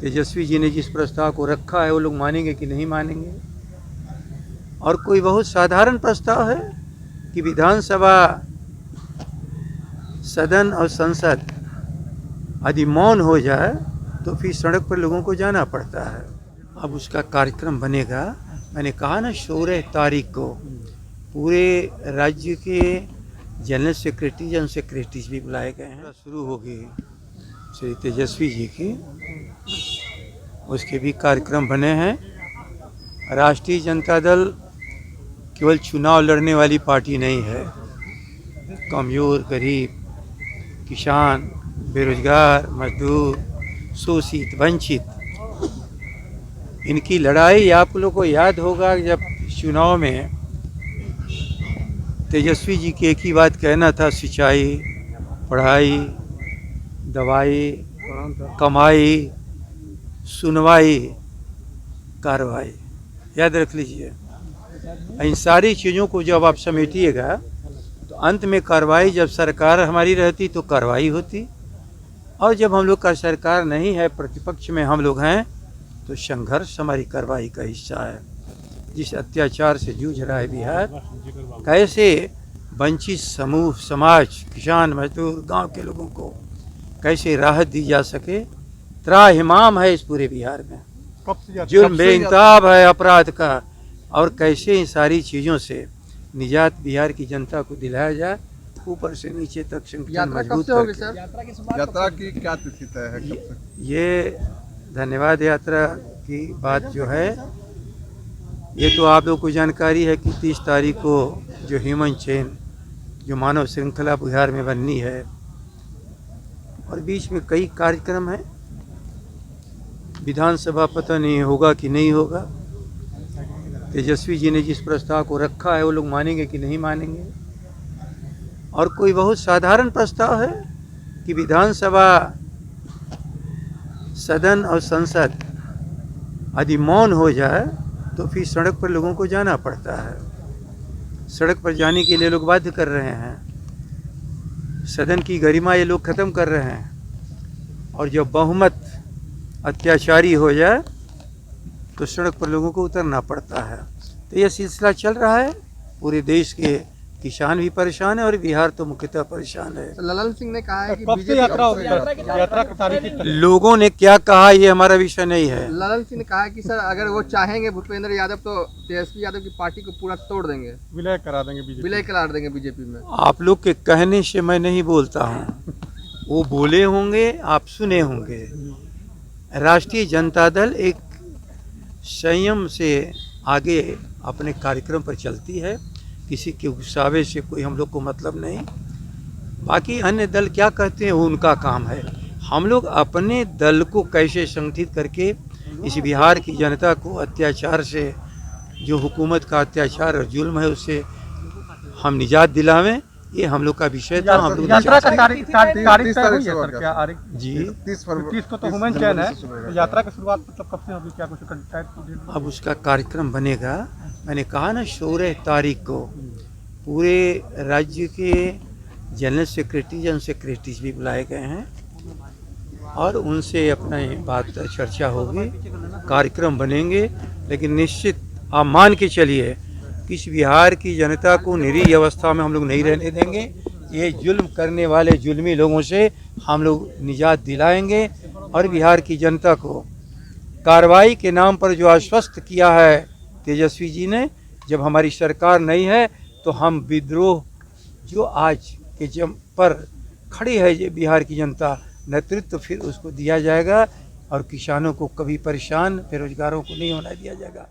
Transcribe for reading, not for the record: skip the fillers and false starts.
तेजस्वी जी ने जिस प्रस्ताव को रखा है वो लोग मानेंगे कि नहीं मानेंगे। और कोई बहुत साधारण प्रस्ताव है कि विधानसभा, सदन और संसद यदि मौन हो जाए तो फिर सड़क पर लोगों को जाना पड़ता है। अब उसका कार्यक्रम बनेगा। मैंने कहा ना 16 तारीख को पूरे राज्य के जनरल सेक्रेटरीज एंड सेक्रेटरीज भी बुलाए गए हैं। शुरू होगी श्री तेजस्वी जी की, उसके भी कार्यक्रम बने हैं। राष्ट्रीय जनता दल केवल चुनाव लड़ने वाली पार्टी नहीं है। कमज़ोर, गरीब, किसान, बेरोजगार, मजदूर, शोषित, वंचित, इनकी लड़ाई आप लोगों को याद होगा जब चुनाव में तेजस्वी जी की एक ही बात कहना था, सिंचाई, पढ़ाई, दवाई, कमाई, सुनवाई, कार्रवाई। याद रख लीजिए, इन सारी चीज़ों को जब आप समेटिएगा तो अंत में कार्रवाई, जब सरकार हमारी रहती तो कार्रवाई होती, और जब हम लोग का सरकार नहीं है, प्रतिपक्ष में हम लोग हैं, तो संघर्ष हमारी कार्रवाई का हिस्सा है। जिस अत्याचार से जूझ रहा है बिहार, कैसे वंचित समूह, समाज, किसान, मजदूर, गांव के लोगों को कैसे राहत दी जा सके, त्राहिमाम है इस पूरे बिहार में। जुर्म बेइंसाफ है अपराध का, और कैसे इन सारी चीज़ों से निजात बिहार की जनता को दिलाया जाए, ऊपर से नीचे तक संगठन मजबूत करके। यात्रा की क्या तिथि तय है? ये धन्यवाद यात्रा की बात जो है, ये तो आप लोग को जानकारी है कि 30 तारीख को जो ह्यूमन चेन, जो मानव श्रृंखला बिहार में बननी है, और बीच में कई कार्यक्रम हैं। विधानसभा पता नहीं होगा कि नहीं होगा। तेजस्वी जी ने जिस प्रस्ताव को रखा है वो लोग मानेंगे कि नहीं मानेंगे। और कोई बहुत साधारण प्रस्ताव है कि विधानसभा, सदन और संसद यदि मौन हो जाए तो फिर सड़क पर लोगों को जाना पड़ता है। सड़क पर जाने के लिए लोग बाध्य कर रहे हैं। सदन की गरिमा ये लोग ख़त्म कर रहे हैं, और जब बहुमत अत्याचारी हो जाए तो सड़क पर लोगों को उतरना पड़ता है। तो ये सिलसिला चल रहा है। पूरे देश के किसान भी परेशान है और बिहार तो मुख्यतः परेशान है। ललन सिंह ने कहा है कि कब से यात्रा की तारीख? लोगों ने क्या कहा ये हमारा विषय नहीं है। ललन सिंह ने कहा है कि सर अगर वो चाहेंगे भूपेंद्र यादव तो तेजस्वी यादव की पार्टी को पूरा तोड़ देंगे, विलय करा देंगे बीजेपी, विलय करा देंगे बीजेपी में। आप लोग के कहने से मैं नहीं बोलता हूँ, वो बोले होंगे, आप सुने होंगे। राष्ट्रीय जनता दल एक संयम से आगे अपने कार्यक्रम पर चलती है। किसी के उकसावे से कोई हम लोग को मतलब नहीं। बाकी अन्य दल क्या कहते हैं वो उनका काम है। हम लोग अपने दल को कैसे संगठित करके इस बिहार की जनता को अत्याचार से, जो हुकूमत का अत्याचार और जुल्म है, उससे हम निजात दिलावें, ये हम लोग का विषय था। हम लोग यात्रा का तारीख तय हुई है सर? क्या जी 30 को तो ह्यूमन चैन है, तो यात्रा की शुरुआत मतलब कब से होगी? क्या कुछ? अब उसका कार्यक्रम बनेगा। मैंने कहा ना 16 तारीख को पूरे राज्य के जनरल सेक्रेटरीज एंड सेक्रेटरीज भी बुलाए गए हैं, और उनसे अपना बात चर्चा होगी, कार्यक्रम बनेंगे। लेकिन निश्चित आप मान के चलिए कि इस बिहार की जनता को निरीह अवस्था में हम लोग नहीं रहने देंगे। ये जुल्म करने वाले जुल्मी लोगों से हम लोग निजात दिलाएंगे, और बिहार की जनता को कार्रवाई के नाम पर जो आश्वस्त किया है तेजस्वी जी ने, जब हमारी सरकार नहीं है तो हम विद्रोह जो आज के जम पर खड़ी है ये बिहार की जनता, नेतृत्व फिर उसको दिया जाएगा, और किसानों को कभी परेशान, बेरोजगारों को नहीं होना दिया जाएगा।